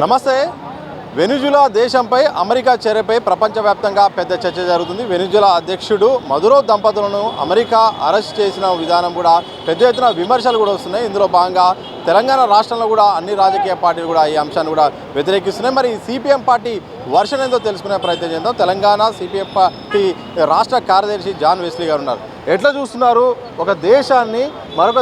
నమస్తే. వెనిజులా దేశంపై అమెరికా చర్యపై ప్రపంచవ్యాప్తంగా పెద్ద చర్చ జరుగుతుంది. వెనిజులా అధ్యక్షుడు మదురో దంపతులను అమెరికా అరెస్ట్ చేసిన విధానం కూడా పెద్ద ఎత్తున విమర్శలు కూడా వస్తున్నాయి. ఇందులో భాగంగా తెలంగాణ రాష్ట్రంలో కూడా అన్ని రాజకీయ పార్టీలు కూడా ఈ అంశాన్ని కూడా వ్యతిరేకిస్తున్నాయి. మరి సిపిఎం పార్టీ వర్షన్ ఏందో తెలుసుకునే ప్రయత్నం చేద్దాం. తెలంగాణ సిపిఎం పార్టీ రాష్ట్ర కార్యదర్శి జాన్ వెస్లీ గారు ఉన్నారు. ఎట్లా చూస్తున్నారు? ఒక దేశాన్ని మరొక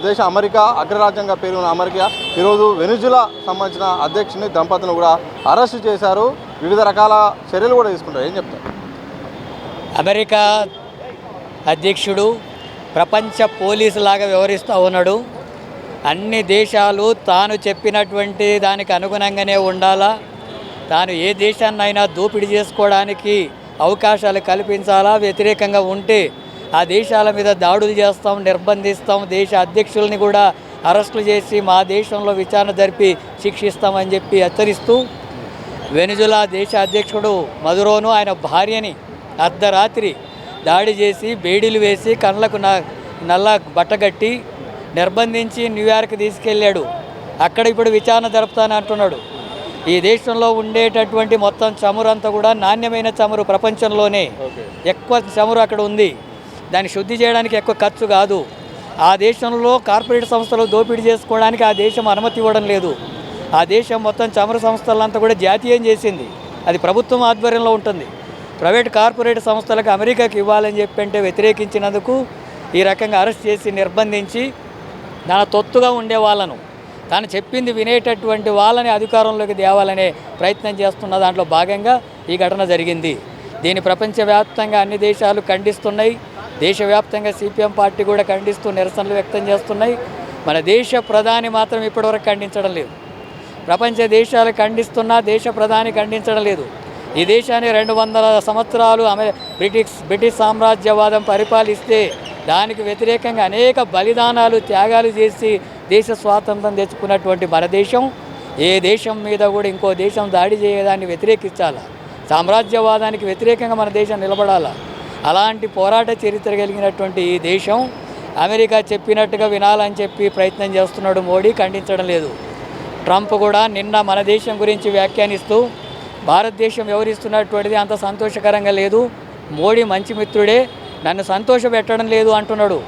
దేశ అమెరికా అగ్రరాజ్యంగా పేరున్న అమెరికా ఈరోజు వెనిజులా సంబంధించిన అధ్యక్షుని దంపతులను కూడా అరెస్టు చేశారు. వివిధ రకాల చర్యలు కూడా తీసుకుంటారు. ఏం చెప్తారు? అమెరికా అధ్యక్షుడు ప్రపంచ పోలీసు లాగా వ్యవహరిస్తూ ఉన్నాడు. అన్ని దేశాలు తాను చెప్పినటువంటి దానికి అనుగుణంగానే ఉండాలా, తాను ఏ దేశాన్నైనా దోపిడీ చేసుకోవడానికి అవకాశాలు కల్పించాలా, వ్యతిరేకంగా ఉంటే ఆ దేశాల మీద దాడులు చేస్తాం, నిర్బంధిస్తాం, దేశ అధ్యక్షుల్ని కూడా అరెస్టులు చేసి మా దేశంలో విచారణ జరిపి శిక్షిస్తామని చెప్పి హెచ్చరిస్తూ వెనిజులా దేశ అధ్యక్షుడు మదురోను ఆయన భార్యని అర్ధరాత్రి దాడి చేసి బేడీలు వేసి కళ్ళకు నల్ల బట్టగట్టి నిర్బంధించి న్యూయార్క్ తీసుకెళ్ళాడు. అక్కడ ఇప్పుడు విచారణ జరుపుతానని అంటున్నాడు. ఈ దేశంలో ఉండేటటువంటి మొత్తం చమురంతా కూడా నాణ్యమైన చమురు, ప్రపంచంలోనే ఎక్కువ చమురు అక్కడ ఉంది. దాన్ని శుద్ధి చేయడానికి ఎక్కువ ఖర్చు కాదు. ఆ దేశంలో కార్పొరేట్ సంస్థలు దోపిడీ చేసుకోవడానికి ఆ దేశం అనుమతి ఇవ్వడం లేదు. ఆ దేశం మొత్తం చమురు సంస్థలంతా కూడా జాతీయం చేసింది. అది ప్రభుత్వం ఆధ్వర్యంలో ఉంటుంది. ప్రైవేట్ కార్పొరేట్ సంస్థలకు అమెరికాకి ఇవ్వాలని చెప్పి అంటే వ్యతిరేకించినందుకు ఈ రకంగా అరెస్ట్ చేసి నిర్బంధించి దాని తొత్తుగా ఉండే వాళ్ళను, తాను చెప్పింది వినేటటువంటి వాళ్ళని అధికారంలోకి తేవాలనే ప్రయత్నం చేస్తున్న దాంట్లో భాగంగా ఈ ఘటన జరిగింది. దీన్ని ప్రపంచవ్యాప్తంగా అన్ని దేశాలు ఖండిస్తున్నాయి. దేశవ్యాప్తంగా సిపిఎం పార్టీ కూడా ఖండిస్తూ నిరసనలు వ్యక్తం చేస్తున్నాయి. మన దేశ ప్రధాని మాత్రం ఇప్పటివరకు ఖండించడం లేదు. ప్రపంచ దేశాలు ఖండిస్తున్నా దేశ ప్రధాని ఖండించడం లేదు. ఈ దేశాన్ని 200 సంవత్సరాలు బ్రిటిష్ సామ్రాజ్యవాదం పరిపాలిస్తే దానికి వ్యతిరేకంగా అనేక బలిదానాలు, త్యాగాలు చేసి దేశ స్వాతంత్రం తెచ్చుకున్నటువంటి మన దేశం ఏ దేశం మీద కూడా ఇంకో దేశం దాడి చేయడాన్ని వ్యతిరేకించాలా, సామ్రాజ్యవాదానికి వ్యతిరేకంగా మన దేశం నిలబడాలా. అలాంటి పోరాట చరిత్ర కలిగినటువంటి ఈ దేశం అమెరికా చెప్పినట్టుగా వినాలని చెప్పి ప్రయత్నం చేస్తున్నాడు. మోడీ ఖండించడం లేదు. ట్రంప్ కూడా నిన్న మన దేశం గురించి వ్యాఖ్యానిస్తూ భారతదేశం వ్యవహరిస్తున్నటువంటిది అంత సంతోషకరంగా లేదు, మోడీ మంచి మిత్రుడే, నన్ను సంతోషపెట్టడం లేదు అంటున్నాడు.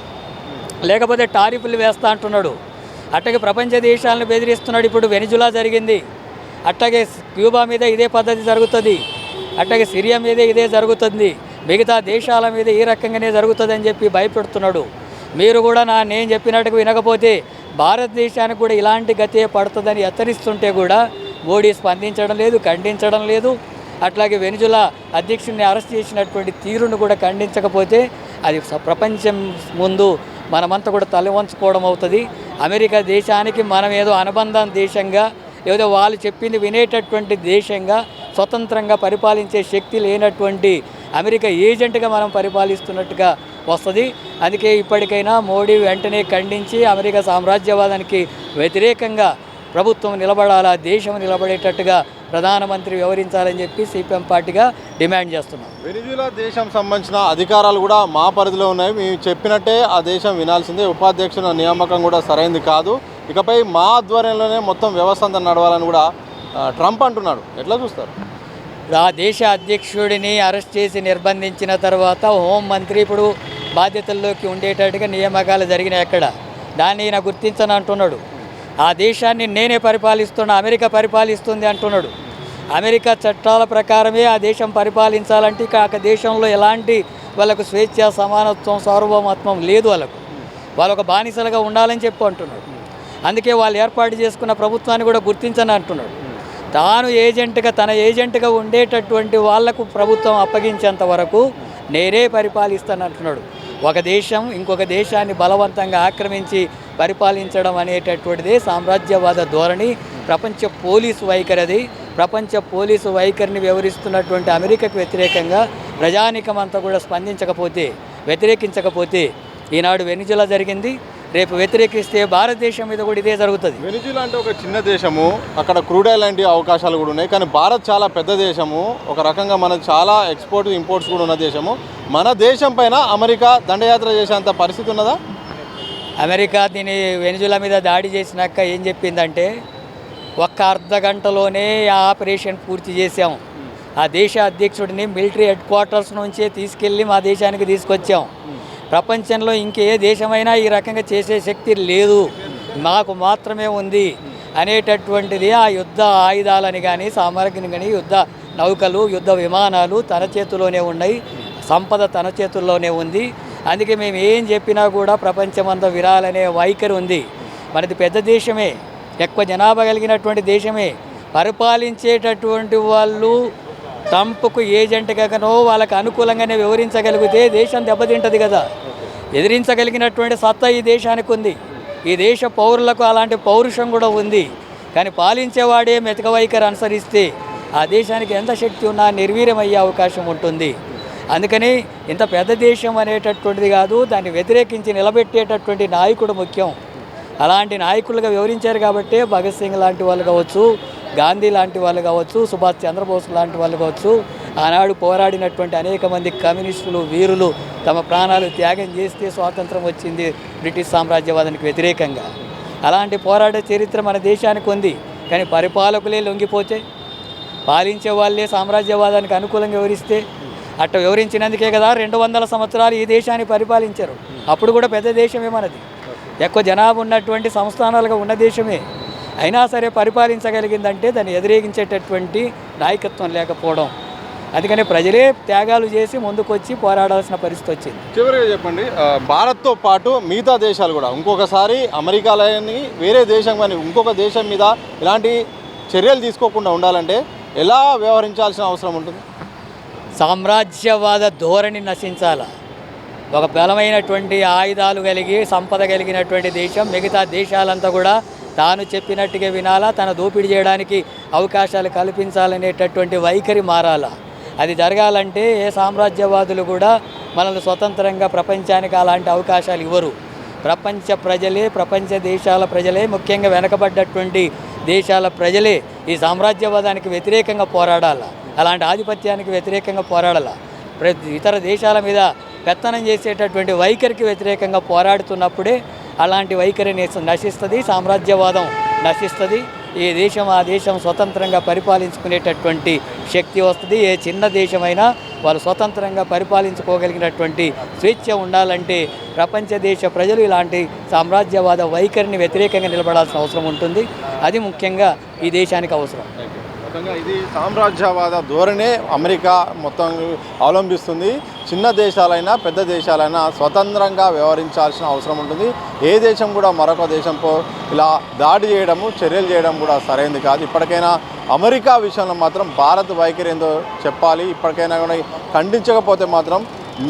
లేకపోతే టారిఫ్లు వేస్తా అంటున్నాడు. అట్లాగే ప్రపంచ దేశాలను బెదిరిస్తున్నాడు. ఇప్పుడు వెనిజులా జరిగింది, అట్లాగే క్యూబా మీద ఇదే పద్ధతి జరుగుతుంది, అట్లాగే సిరియా మీద ఇదే జరుగుతుంది, మిగతా దేశాల మీద ఈ రకంగానే జరుగుతుందని చెప్పి భయపెడుతున్నాడు. మీరు కూడా నేను చెప్పినట్టుగా వినకపోతే భారతదేశానికి కూడా ఇలాంటి గతే పడుతుందని హెచ్చరిస్తుంటే కూడా మోడీ స్పందించడం లేదు, ఖండించడం లేదు. అట్లాగే వెనిజులా అధ్యక్షుడిని అరెస్ట్ చేసినటువంటి తీరును కూడా ఖండించకపోతే అది ప్రపంచం ముందు మనమంతా కూడా తలవంచుకోవడం అవుతుంది. అమెరికా దేశానికి మనం ఏదో అనుబంధం దేశంగా, ఏదో వాళ్ళు చెప్పింది వినేటటువంటి దేశంగా, స్వతంత్రంగా పరిపాలించే శక్తి లేనటువంటి అమెరికా ఏజెంట్గా మనం పరిపాలిస్తున్నట్టుగా వస్తుంది. అందుకే ఇప్పటికైనా మోడీ వెంటనే ఖండించి అమెరికా సామ్రాజ్యవాదానికి వ్యతిరేకంగా ప్రభుత్వం నిలబడాలా, దేశం నిలబడేటట్టుగా ప్రధానమంత్రి వ్యవహరించాలని చెప్పి సిపిఎం పార్టీగా డిమాండ్ చేస్తున్నాం. వెనిజులా దేశం సంబంధించిన అధికారాలు కూడా మా పరిధిలో ఉన్నాయి, మేము చెప్పినట్టే ఆ దేశం వినాల్సిందే, ఉపాధ్యక్షుల నియామకం కూడా సరైంది కాదు, ఇకపై మా ఆధ్వర్యంలోనే మొత్తం వ్యవస్థ అంతా నడవాలని కూడా ట్రంప్ అంటున్నాడు. ఎట్లా చూస్తారు? ఆ దేశ అధ్యక్షుడిని అరెస్ట్ చేసి నిర్బంధించిన తర్వాత హోంమంత్రి ఇప్పుడు బాధ్యతల్లోకి ఉండేటట్టుగా నియామకాలు జరిగినాయి. అక్కడ దాన్ని ఈయన గుర్తించని అంటున్నాడు. ఆ దేశాన్ని నేనే పరిపాలిస్తున్నా, అమెరికా పరిపాలిస్తుంది అంటున్నాడు. అమెరికా చట్టాల ప్రకారమే ఆ దేశం పరిపాలించాలంటే ఆ దేశంలో ఎలాంటి వాళ్ళకు స్వేచ్ఛ, సమానత్వం, సార్వభౌమత్వం లేదు. వాళ్ళు ఒక బానిసలుగా ఉండాలని చెప్పి అంటున్నాడు. అందుకే వాళ్ళు ఏర్పాటు చేసుకున్న ప్రభుత్వాన్ని కూడా గుర్తించని అంటున్నాడు. తాను తన ఏజెంట్గా ఉండేటటువంటి వాళ్లకు ప్రభుత్వం అప్పగించేంత వరకు నేనే పరిపాలిస్తాను అంటున్నాడు. ఒక దేశం ఇంకొక దేశాన్ని బలవంతంగా ఆక్రమించి పరిపాలించడం అనేటటువంటిదే సామ్రాజ్యవాద ధోరణి, ప్రపంచ పోలీసు వైఖరి. అది ప్రపంచ పోలీసు వైఖరిని వ్యవహరిస్తున్నటువంటి అమెరికాకు వ్యతిరేకంగా ప్రజానికం అంతా కూడా వ్యతిరేకించకపోతే ఈనాడు వెనిజులా జరిగింది, రేపు వ్యతిరేకిస్తే భారతదేశం మీద కూడా ఇదే జరుగుతుంది. వెనిజులా అంటే ఒక చిన్న దేశము, అక్కడ క్రూడ్ ఆయిల్ లాంటి అవకాశాలు కూడా ఉన్నాయి. కానీ భారత్ చాలా పెద్ద దేశము, ఒక రకంగా మనకు చాలా ఇంపోర్ట్స్ కూడా ఉన్న దేశము. మన దేశం పైన అమెరికా దండయాత్ర చేసేంత పరిస్థితి ఉన్నదా? అమెరికా దీని వెనిజులా మీద దాడి చేసినాక ఏం చెప్పిందంటే ఒక్క అర్ధ గంటలోనే ఆ ఆపరేషన్ పూర్తి చేశాం. ఆ దేశ అధ్యక్షుడిని మిలిటరీ హెడ్ క్వార్టర్స్ నుంచే తీసుకెళ్ళి మా దేశానికి తీసుకొచ్చాం. ప్రపంచంలో ఇంకే దేశమైనా ఈ రకంగా చేసే శక్తి లేదు, మాకు మాత్రమే ఉంది అనేటటువంటిది ఆ యుద్ధ ఆయుధాలని కానీ సామగ్రిని కానీ యుద్ధ నౌకలు యుద్ధ విమానాలు తన చేతిలోనే ఉన్నాయి, సంపద తన చేతుల్లోనే ఉంది. అందుకే మేము ఏం చెప్పినా కూడా ప్రపంచమంతా విరాలనే వైఖరి ఉంది. మనది పెద్ద దేశమే, ఎక్కువ జనాభా కలిగినటువంటి దేశమే. పరిపాలించేటటువంటి వాళ్ళు ట్రంప్కు ఏజెంట్గానో వాళ్ళకు అనుకూలంగానే వివరించగలిగితే దేశం దెబ్బతింటుంది కదా. ఎదిరించగలిగినటువంటి సత్తా ఈ దేశానికి ఉంది. ఈ దేశ పౌరులకు అలాంటి పౌరుషం కూడా ఉంది. కానీ పాలించేవాడే మెతక వైఖరి అనుసరిస్తే ఆ దేశానికి ఎంత శక్తి ఉన్నా నిర్వీర్యమయ్యే అవకాశం ఉంటుంది. అందుకని ఇంత పెద్ద దేశం అనేటటువంటిది కాదు, దాన్ని వ్యతిరేకించి నిలబెట్టేటటువంటి నాయకుడు ముఖ్యం. అలాంటి నాయకులుగా వివరించారు కాబట్టే భగత్ సింగ్ లాంటి వాళ్ళు కావచ్చు, గాంధీ లాంటి వాళ్ళు కావచ్చు, సుభాష్ చంద్రబోస్ లాంటి వాళ్ళు కావచ్చు, ఆనాడు పోరాడినటువంటి అనేక మంది కమ్యూనిస్టులు వీరులు తమ ప్రాణాలు త్యాగం చేస్తే స్వాతంత్రం వచ్చింది బ్రిటిష్ సామ్రాజ్యవాదానికి వ్యతిరేకంగా. అలాంటి పోరాట చరిత్ర మన దేశానికి ఉంది. కానీ పరిపాలకులే లొంగిపోతే, పాలించే వాళ్ళే సామ్రాజ్యవాదానికి అనుకూలంగా వివరిస్తే, అట్ట వివరించినందుకే కదా 200 సంవత్సరాలు ఈ దేశాన్ని పరిపాలించారు. అప్పుడు కూడా పెద్ద దేశమే మనది, ఎక్కువ జనాభా ఉన్నటువంటి సంస్థానాలుగా ఉన్న దేశమే. అయినా సరే పరిపాలించగలిగిందంటే దాన్ని ఎదిరేగించేటటువంటి నాయకత్వం లేకపోవడం. అందుకని ప్రజలే త్యాగాలు చేసి ముందుకొచ్చి పోరాడాల్సిన పరిస్థితి వచ్చింది. చివరిగా చెప్పండి, భారత్తో పాటు మిగతా దేశాలు కూడా ఇంకొకసారి అమెరికాలోని వేరే దేశం కానీ ఇంకొక దేశం మీద ఇలాంటి చర్యలు తీసుకోకుండా ఉండాలంటే ఎలా వ్యవహరించాల్సిన అవసరం ఉంటుంది? సామ్రాజ్యవాద ధోరణి నశించాల. ఒక బలమైనటువంటి ఆయుధాలు కలిగి సంపద కలిగినటువంటి దేశం మిగతా దేశాలంతా కూడా తాను చెప్పినట్టుగా వినాలా, తన దోపిడీ చేయడానికి అవకాశాలు కల్పించాలనేటటువంటి వైఖరి మారాల. అది జరగాలంటే ఏ సామ్రాజ్యవాదులు కూడా మనల్ని స్వతంత్రంగా ప్రపంచానికి అలాంటి అవకాశాలు ఇవ్వరు. ప్రపంచ ప్రజలే, ప్రపంచ దేశాల ప్రజలే, ముఖ్యంగా వెనకబడ్డటువంటి దేశాల ప్రజలే ఈ సామ్రాజ్యవాదానికి వ్యతిరేకంగా పోరాడాల, అలాంటి ఆధిపత్యానికి వ్యతిరేకంగా పోరాడాల. ఇతర దేశాల మీద పెత్తనం చేసేటటువంటి వైఖరికి వ్యతిరేకంగా పోరాడుతున్నప్పుడే అలాంటి వైఖరి నశిస్తుంది, సామ్రాజ్యవాదం నశిస్తుంది. ఈ దేశం ఆ దేశం స్వతంత్రంగా పరిపాలించుకునేటటువంటి శక్తి వస్తుంది. ఏ చిన్న దేశమైనా వాళ్ళు స్వతంత్రంగా పరిపాలించుకోగలిగినటువంటి స్వేచ్ఛ ఉండాలంటే ప్రపంచ దేశ ప్రజలు ఇలాంటి సామ్రాజ్యవాద వైఖరిని వ్యతిరేకంగా నిలబడాల్సిన అవసరం ఉంటుంది. అది ముఖ్యంగా ఈ దేశానికి అవసరం. ఇది సామ్రాజ్యవాద ధోరణే అమెరికా మొత్తం అవలంబిస్తుంది. చిన్న దేశాలైనా పెద్ద దేశాలైనా స్వతంత్రంగా వ్యవహరించాల్సిన అవసరం ఉంటుంది. ఏ దేశం కూడా మరొక దేశంపై ఇలా దాడి చేయడము, చర్యలు చేయడం కూడా సరైనది కాదు. ఇప్పటికైనా అమెరికా విషయంలో మాత్రం భారత్ వైఖరి ఏందో చెప్పాలి. ఇప్పటికైనా కూడా ఖండించకపోతే మాత్రం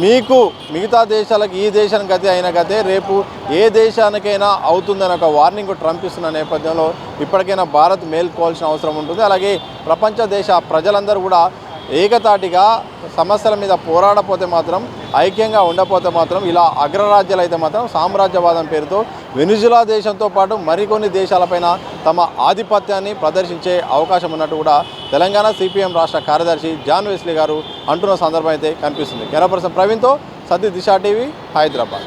మీకు మిగతా దేశాలకు ఈ దేశానికి గతి అయిన గతే రేపు ఏ దేశానికైనా అవుతుందని ఒక వార్నింగ్ ట్రంప్ ఇస్తున్న నేపథ్యంలో ఇప్పటికైనా భారత్ మేల్కోవాల్సిన అవసరం ఉంటుంది. అలాగే ప్రపంచ దేశ ప్రజలందరూ కూడా ఏకతాటిగా సమస్యల మీద పోరాడపోతే మాత్రం, ఐక్యంగా ఉండకపోతే మాత్రం ఇలా అగ్రరాజ్యాలు అయితే మాత్రం సామ్రాజ్యవాదం పేరుతో వెనిజులా దేశంతో పాటు మరికొన్ని దేశాలపైన తమ ఆధిపత్యాన్ని ప్రదర్శించే అవకాశం ఉన్నట్టు కూడా తెలంగాణ సిపిఎం రాష్ట్ర కార్యదర్శి జాన్ వెస్లీ గారు అంటున్న సందర్భం అయితే కనిపిస్తుంది. కెమెరా పర్సన్ ప్రవీణ్తో సతీష్, దిశ టీవీ, హైదరాబాద్.